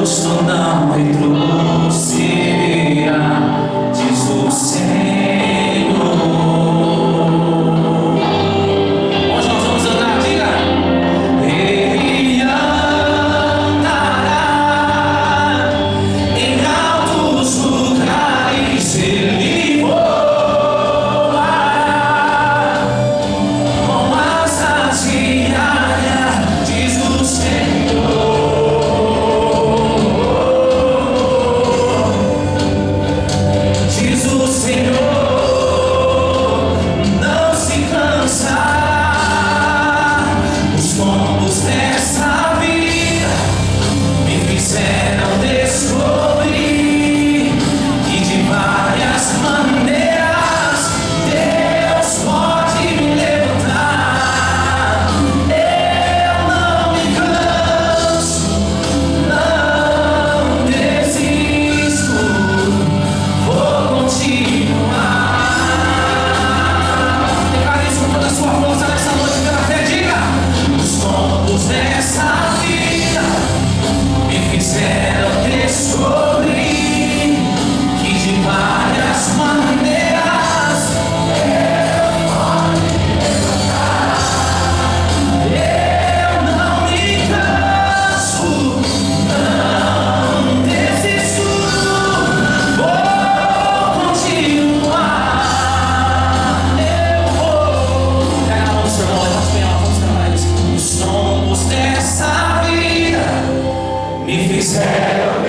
justo não retrocederá, diz o Senhor. Onde nós vamos andar? Diga! Ele andará em altos lugares, ele voará com asas de águia, diz o Senhor. Diz o Senhor, não se cansará. Os tombos dessa vida me fizeram descobrir que de várias maneiras Deus pode me levantar. Eu não me canso, não desisto, vou continuar. Declare isso com toda a sua força nessa noite pela fé. Diga: os tombos dessa vida me fizeram descobrir que de várias maneiras Deus pode me levantar. Eu não me canso, não desisto, vou continuar. Eu vou. Pega a mão do seu irmão, levanta bem alto, vamos cantar isso. Os tombos dessa vida me fizeram